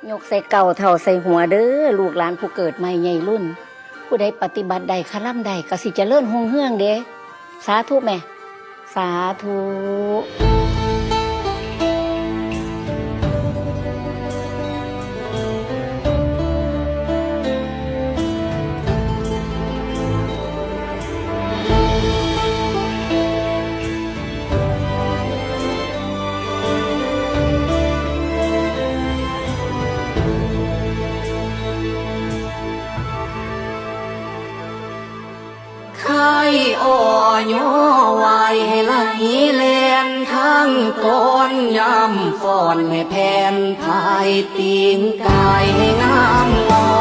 ยกใส่เก่าเท่าใส่หัวเด้อลูกหลานผู้เกิดใหม่ใหญ่รุ่นผู้ใดปฏิบัติใดคล่ำใดก็สิเจริญรุ่งเรืองเด้สาธุแม่สาธุไข่อ่อยไว้ไหลเลียนทั้งก้นยำฟอนให้แผ่นภายตีนกายให้งามงอ